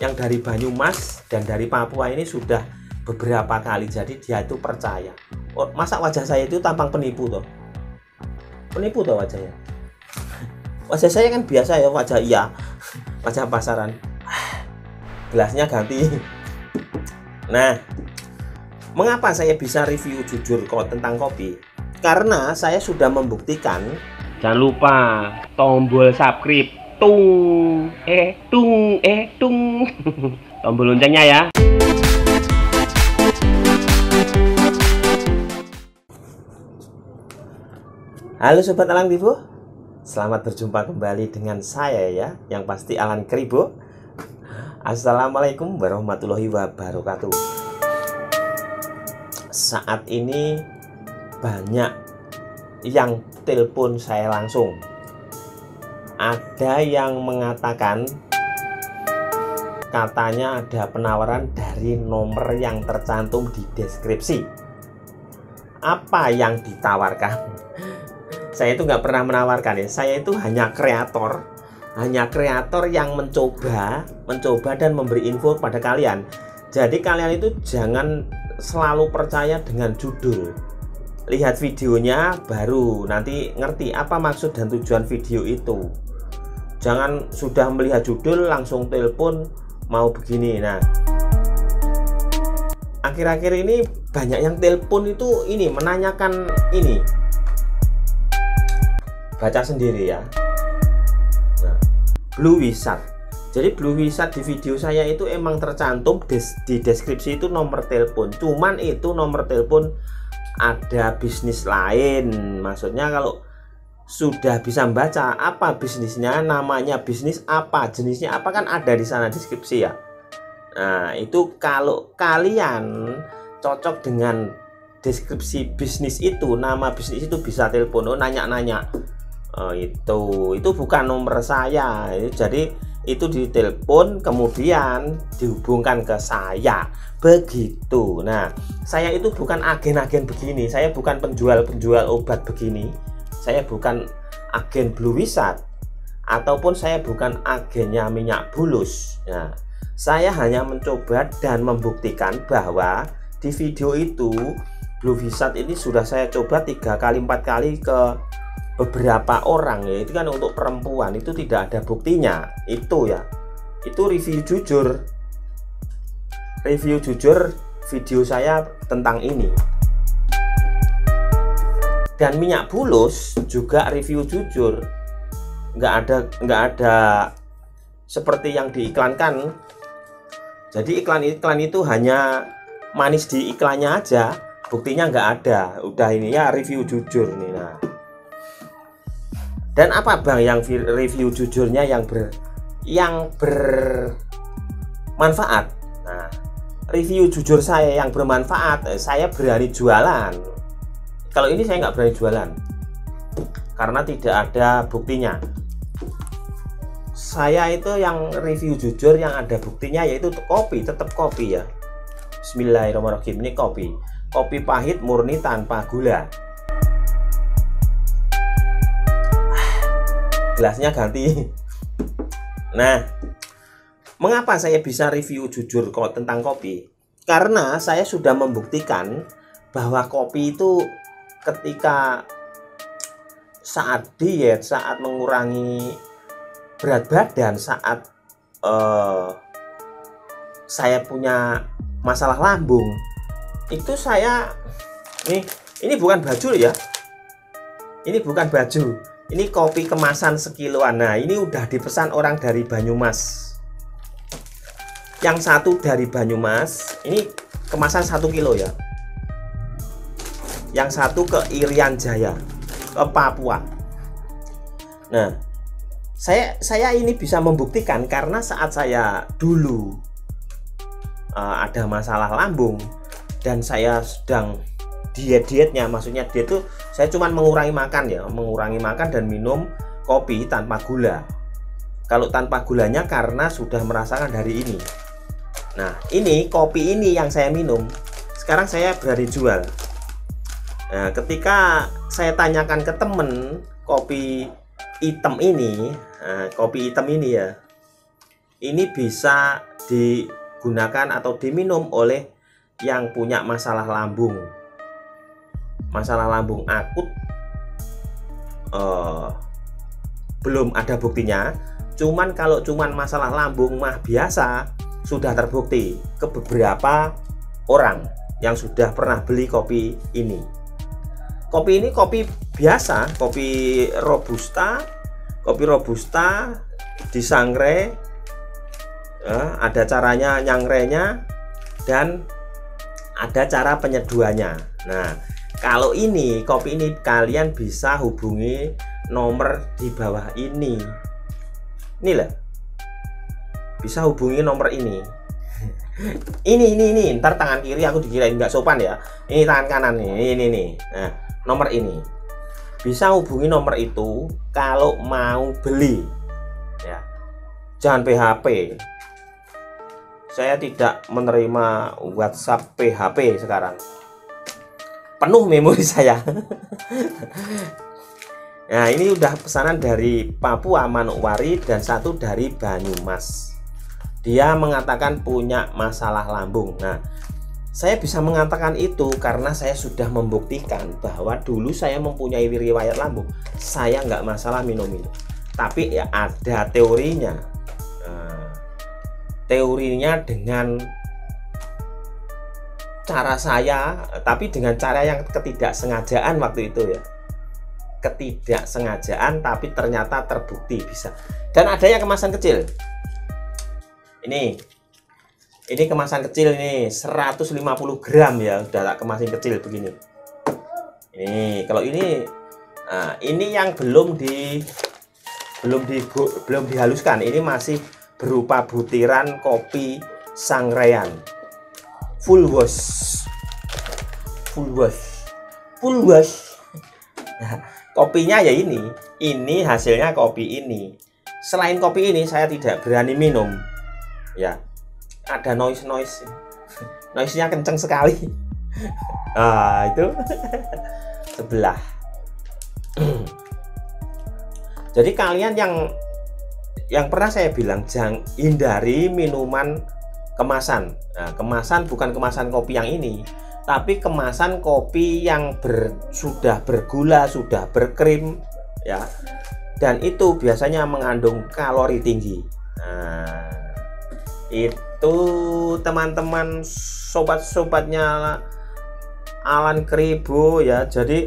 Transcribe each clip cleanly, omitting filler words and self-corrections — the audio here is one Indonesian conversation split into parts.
yang dari Banyumas dan dari Papua ini sudah beberapa kali, jadi dia itu percaya. Oh, masa wajah saya itu tampang penipu toh? Penipu toh wajahnya? Wajah saya kan biasa ya, wajah pasaran. Gelasnya ganti. Nah, mengapa saya bisa review jujur kok tentang kopi? Karena saya sudah membuktikan. Jangan lupa tombol subscribe, tung tombol loncengnya ya. Halo Sobat Alang Kribo, selamat berjumpa kembali dengan saya ya, yang pasti Alan Kribo. Assalamualaikum warahmatullahi wabarakatuh. Saat ini banyak yang telepon saya langsung. Ada yang mengatakan katanya ada penawaran dari nomor yang tercantum di deskripsi. Apa yang ditawarkan? Saya itu nggak pernah menawarkan ya. Saya itu hanya kreator yang mencoba dan memberi info pada kalian. Jadi kalian itu jangan selalu percaya dengan judul. Lihat videonya baru nanti ngerti apa maksud dan tujuan video itu. Jangan sudah melihat judul langsung telepon mau begini. Nah, akhir-akhir ini banyak yang telepon itu ini menanyakan ini. Baca sendiri ya. Nah, Blue Wizard. Jadi Blue Wizard di video saya itu emang tercantum di deskripsi itu nomor telepon. Cuman itu nomor telepon ada bisnis lain. Maksudnya kalau sudah bisa membaca apa bisnisnya, namanya bisnis apa, jenisnya apa kan ada di sana deskripsi ya. Nah, itu kalau kalian cocok dengan deskripsi bisnis itu, nama bisnis itu bisa telepon, nanya-nanya. Itu bukan nomor saya. Jadi itu ditelepon kemudian dihubungkan ke saya begitu. Nah, saya itu bukan agen-agen begini, saya bukan penjual obat begini, saya bukan agen Blue Wizard ataupun saya bukan agennya minyak bulus. Nah, saya hanya mencoba dan membuktikan bahwa di video itu Blue Wizard ini sudah saya coba 3 kali 4 kali ke beberapa orang ya. Itu kan untuk perempuan, itu tidak ada buktinya. Itu ya, itu review jujur video saya tentang ini. Dan minyak bulus juga review jujur, nggak ada seperti yang diiklankan. Jadi iklan itu hanya manis di iklannya aja, buktinya nggak ada. Udah ini ya review jujur nih. Nah, dan apa bang yang review jujurnya yang bermanfaat? Nah, review jujur saya yang bermanfaat, saya berani jualan. Kalau ini saya nggak berani jualan karena tidak ada buktinya. Saya itu yang review jujur yang ada buktinya yaitu kopi, tetap kopi ya. Bismillahirrahmanirrahim. Ini kopi pahit murni tanpa gula. Gelasnya ganti. Nah, mengapa saya bisa review jujur kok tentang kopi? Karena saya sudah membuktikan bahwa kopi itu ketika saat diet, saat mengurangi berat badan, saat saya punya masalah lambung, itu saya ini bukan baju ya. Ini bukan baju. Ini kopi kemasan sekiloan. Nah, ini udah dipesan orang dari Banyumas. Yang satu dari Banyumas, ini kemasan 1 kilo ya. Yang satu ke Irian Jaya, ke Papua. Nah, saya ini bisa membuktikan karena saat saya dulu ada masalah lambung dan saya sedang dietnya, maksudnya diet itu saya cuma mengurangi makan dan minum kopi tanpa gula. Kalau tanpa gulanya karena sudah merasakan dari ini. Nah, ini kopi ini yang saya minum. Sekarang saya berani jual. Nah, ketika saya tanyakan ke temen kopi hitam ini ya, ini bisa digunakan atau diminum oleh yang punya masalah lambung. Masalah lambung akut belum ada buktinya, cuman kalau cuman masalah lambung mah biasa sudah terbukti ke beberapa orang yang sudah pernah beli kopi ini. Kopi ini kopi biasa, kopi robusta disangrai, ada caranya nyangrenya dan ada cara penyeduhannya. Nah, kalau ini kopi ini kalian bisa hubungi nomor di bawah ini. Ini lah, bisa hubungi nomor ini. ini ntar tangan kiri aku dikirain nggak sopan ya. Ini tangan kanan nih, ini. Nah, nomor ini bisa hubungi nomor itu kalau mau beli ya. Jangan PHP, saya tidak menerima WhatsApp PHP sekarang, penuh memori saya. Nah, ini udah pesanan dari Papua Manokwari dan satu dari Banyumas. Dia mengatakan punya masalah lambung. Nah, saya bisa mengatakan itu karena saya sudah membuktikan bahwa dulu saya mempunyai riwayat lambung. Saya nggak masalah minum ini, tapi ya ada teorinya. Nah, teorinya dengan cara saya, tapi dengan cara yang ketidaksengajaan waktu itu ya. Ketidaksengajaan, tapi ternyata terbukti bisa. Dan ada yang kemasan kecil. Ini kemasan kecil ini 150 gram ya, udah tak kemasin kecil begini. Ini kalau ini, nah, ini yang belum dihaluskan. Ini masih berupa butiran kopi sangrean. Full wash. Nah, kopinya ya ini hasilnya kopi ini. Selain kopi ini saya tidak berani minum ya, ada noise-nya kenceng sekali. Nah, itu sebelah. Jadi kalian yang pernah saya bilang, jangan hindari minuman kemasan. Nah, kemasan bukan kemasan kopi yang ini, tapi kemasan kopi yang sudah bergula, sudah berkrim ya, dan itu biasanya mengandung kalori tinggi. Nah, itu teman-teman sobat-sobatnya Alan Kribo ya. Jadi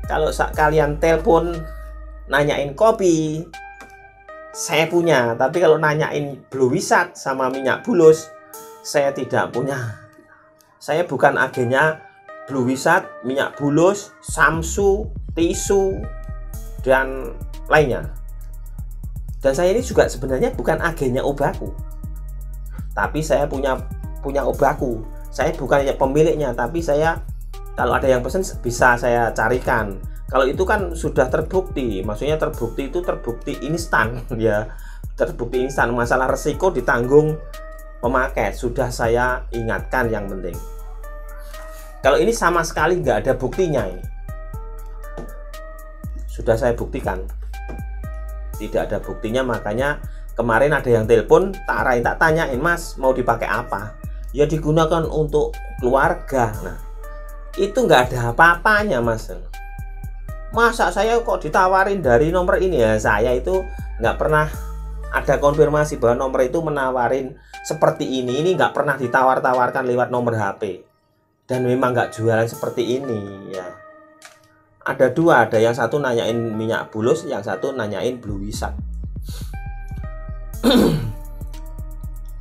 kalau kalian telepon nanyain kopi, saya punya, tapi kalau nanyain Blue Wizard sama minyak bulus, saya tidak punya. Saya bukan agennya Blue Wizard, minyak bulus, Samsu, Tisu, dan lainnya. Dan saya ini juga sebenarnya bukan agennya Obaku, tapi saya punya Obaku. Saya bukan pemiliknya, tapi saya kalau ada yang pesen bisa saya carikan. Kalau itu kan sudah terbukti, maksudnya terbukti itu terbukti instan ya, terbukti instan. Masalah resiko ditanggung pemakai, sudah saya ingatkan yang penting. Kalau ini sama sekali nggak ada buktinya, ini sudah saya buktikan tidak ada buktinya. Makanya kemarin ada yang telepon, tak tanyain, Mas mau dipakai apa? Ya digunakan untuk keluarga. Nah, itu nggak ada apa-apanya, Mas. Masa saya kok ditawarin dari nomor ini ya? Saya itu nggak pernah ada konfirmasi bahwa nomor itu menawarin seperti ini. Ini nggak pernah ditawar-tawarkan lewat nomor HP, dan memang nggak jualan seperti ini ya. Ada dua, ada yang satu nanyain minyak bulus, yang satu nanyain Blue Wizard.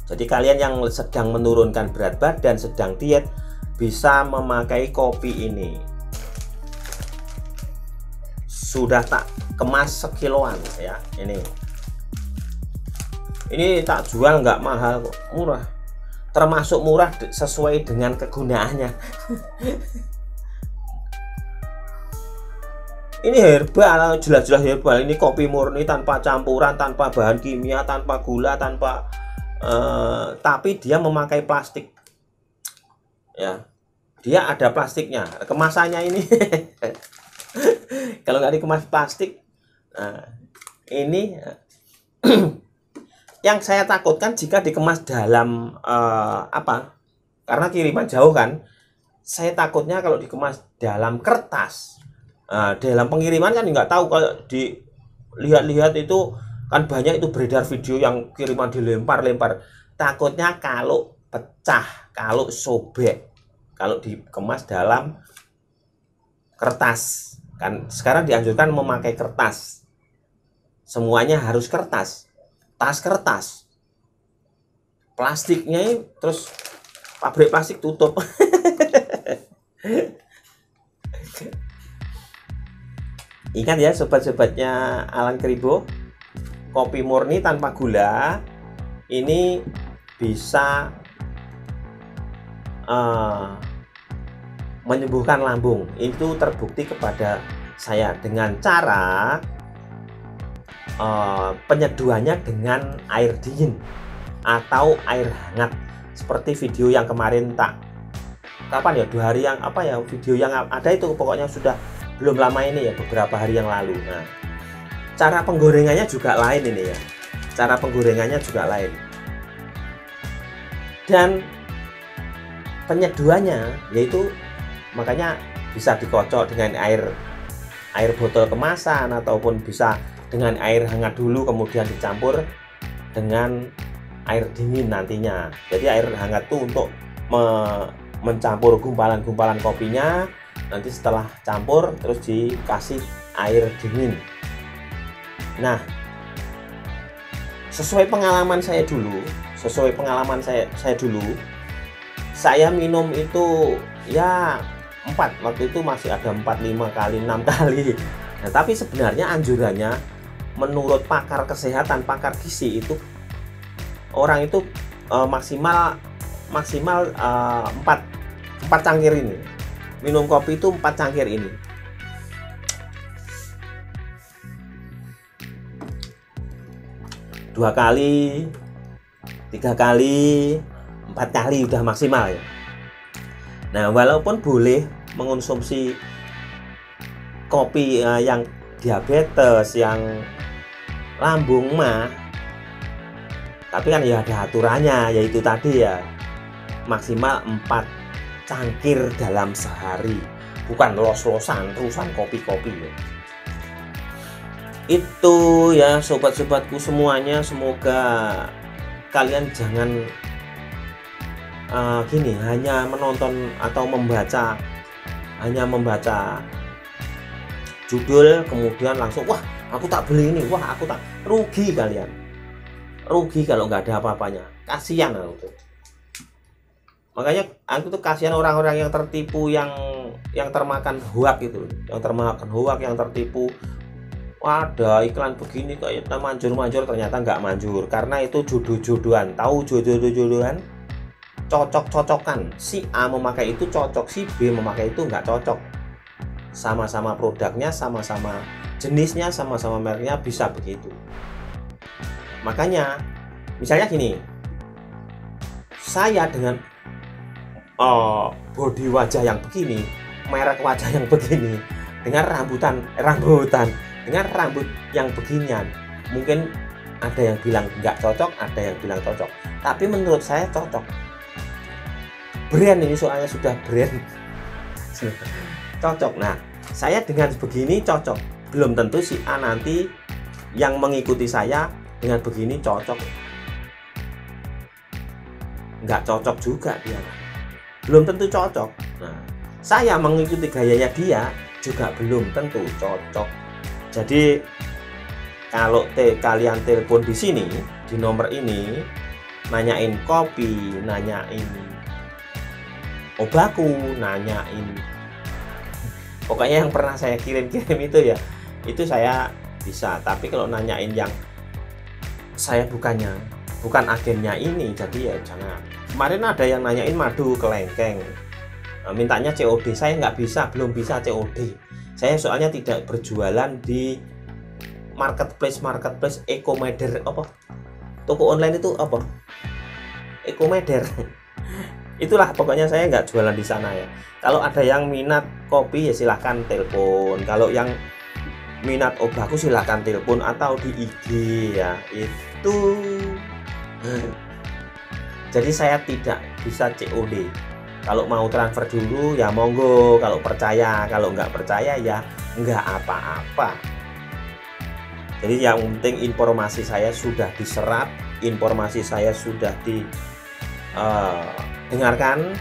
Jadi kalian yang sedang menurunkan berat badan, sedang diet, bisa memakai kopi ini. Sudah tak kemas sekiloan ya. Ini tak jual, nggak mahal kok, murah. Termasuk murah sesuai dengan kegunaannya. Ini herbal, jelas-jelas herbal. Ini kopi murni tanpa campuran, tanpa bahan kimia, tanpa gula, tanpa tapi dia memakai plastik ya. Dia ada plastiknya, kemasannya ini. Kalau nggak dikemas plastik, nah, ini yang saya takutkan jika dikemas dalam karena kiriman jauh kan, saya takutnya kalau dikemas dalam kertas, dalam pengiriman kan nggak tahu, kalau dilihat-lihat itu kan banyak itu beredar video yang kiriman dilempar-lempar. Takutnya kalau pecah, kalau sobek, kalau dikemas dalam kertas. Kan sekarang dianjurkan memakai kertas. Semuanya harus kertas. Tas kertas. Plastiknya terus pabrik plastik tutup. Ingat ya sobat-sobatnya Alan Kribo, kopi murni tanpa gula ini bisa menyembuhkan lambung. Itu terbukti kepada saya dengan cara penyeduhannya dengan air dingin atau air hangat, seperti video yang kemarin kapan ya, 2 hari yang video yang ada itu, pokoknya sudah belum lama ini ya, beberapa hari yang lalu. Nah, cara penggorengannya juga lain ini ya, cara penggorengannya juga lain, dan penyeduhannya yaitu makanya bisa dikocok dengan air botol kemasan, ataupun bisa dengan air hangat dulu kemudian dicampur dengan air dingin nantinya. Jadi air hangat tuh untuk mencampur gumpalan-gumpalan kopinya, nanti setelah campur terus dikasih air dingin. Nah, sesuai pengalaman saya dulu, saya minum itu ya 4, waktu itu masih ada 4, 5 kali, 6 kali. Nah, tapi sebenarnya anjurannya menurut pakar kesehatan, pakar gizi itu orang itu maksimal 4 cangkir ini. Minum kopi itu 4 cangkir ini. Dua kali, 3 kali, 4 kali udah maksimal ya. Nah, walaupun boleh mengonsumsi kopi yang diabetes, yang lambung mah, tapi kan ya ada aturannya, yaitu tadi ya maksimal 4 cangkir dalam sehari, bukan los-losan terusan kopi-kopi ya. Itu ya sobat-sobatku semuanya, semoga kalian jangan gini, hanya menonton atau membaca judul kemudian langsung wah aku tak beli ini, wah aku tak, rugi kalian, rugi kalau nggak ada apa-apanya, kasihan aku tuh. Makanya aku tuh kasihan orang-orang yang tertipu, yang termakan hoak itu, yang tertipu. Ada iklan begini kayak manjur-manjur, ternyata nggak manjur, karena itu jodoh-jodohan. Tahu jodoh-jodohan? Cocok-cocokan. Si A memakai itu cocok, si B memakai itu nggak cocok. Sama-sama produknya, sama-sama jenisnya, sama-sama mereknya, bisa begitu. Makanya misalnya gini, saya dengan body wajah yang begini, merek wajah yang begini, dengan rambutan dengan rambut yang beginian, mungkin ada yang bilang nggak cocok, ada yang bilang cocok, tapi menurut saya cocok. Brand ini soalnya sudah brand cocok. Nah, saya dengan begini cocok, belum tentu si A nanti yang mengikuti saya dengan begini cocok, nggak cocok juga dia, belum tentu cocok. Nah, saya mengikuti gayanya dia juga belum tentu cocok. Jadi kalau kalian telepon di sini di nomor ini, nanyain kopi, nanyain obaku, nanyain pokoknya yang pernah saya kirim-kirim itu ya, itu saya bisa. Tapi kalau nanyain yang saya bukan agennya ini, jadi ya jangan. Kemarin ada yang nanyain madu kelengkeng, mintanya COD, saya nggak bisa, belum bisa COD. Saya soalnya tidak berjualan di marketplace Ecomeder, apa toko online itu apa, Ecomeder itulah pokoknya, saya nggak jualan di sana ya. Kalau ada yang minat kopi ya silahkan telepon, kalau yang minat obaku silahkan telepon atau di IG ya. Itu Jadi saya tidak bisa COD. Kalau mau transfer dulu ya monggo, kalau percaya, kalau nggak percaya ya nggak apa-apa. Jadi yang penting informasi saya sudah diserap, informasi saya sudah didengarkan.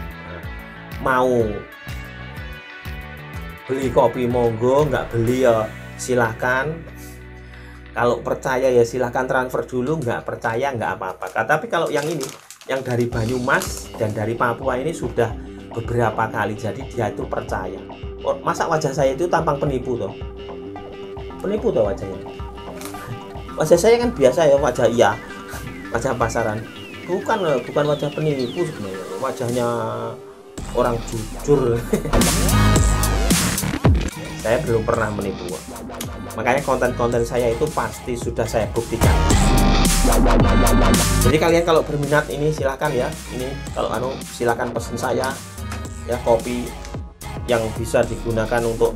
Mau beli kopi monggo, nggak beli ya silahkan. Kalau percaya ya silahkan transfer dulu, nggak percaya nggak apa-apa. Tapi kalau yang ini, yang dari Banyumas dan dari Papua ini sudah beberapa kali, jadi dia itu percaya. Masa wajah saya itu tampang penipu toh? Penipu toh wajahnya? Wajah saya kan biasa ya, wajah iya, wajah pasaran. Bukan wajah penipu sebenarnya, wajahnya orang jujur. Saya belum pernah menipu, makanya konten-konten saya itu pasti sudah saya buktikan. Jadi kalian kalau berminat ini silahkan ya, ini kalau silahkan pesen saya ya, kopi yang bisa digunakan untuk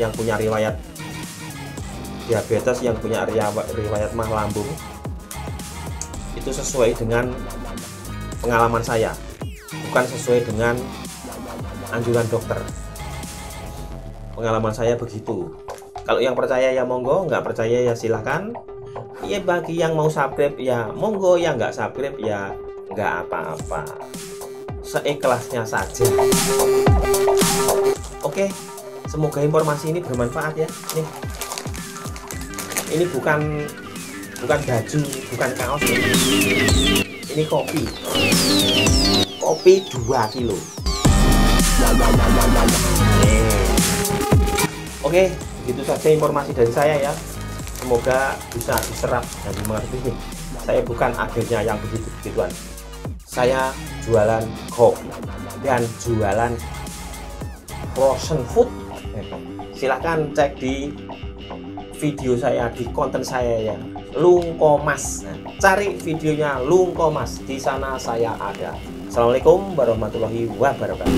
yang punya riwayat diabetes, yang punya riwayat mah lambung. Itu sesuai dengan pengalaman saya, bukan sesuai dengan anjuran dokter. Pengalaman saya begitu. Kalau yang percaya ya monggo, nggak percaya ya silahkan. Ya bagi yang mau subscribe ya monggo, yang nggak subscribe ya nggak apa-apa, seikhlasnya saja. Oke, semoga informasi ini bermanfaat ya. Ini bukan baju, bukan kaos ya. Ini kopi 2 kilo. Oke, begitu saja informasi dari saya ya. Semoga bisa diserap dan dimengerti. Saya bukan agennya yang begitu-begituan. Saya jualan kopi dan jualan frozen food. Silahkan cek di video saya, di konten saya ya, Lungkomas. Cari videonya Lungkomas, di sana saya ada. Assalamualaikum warahmatullahi wabarakatuh.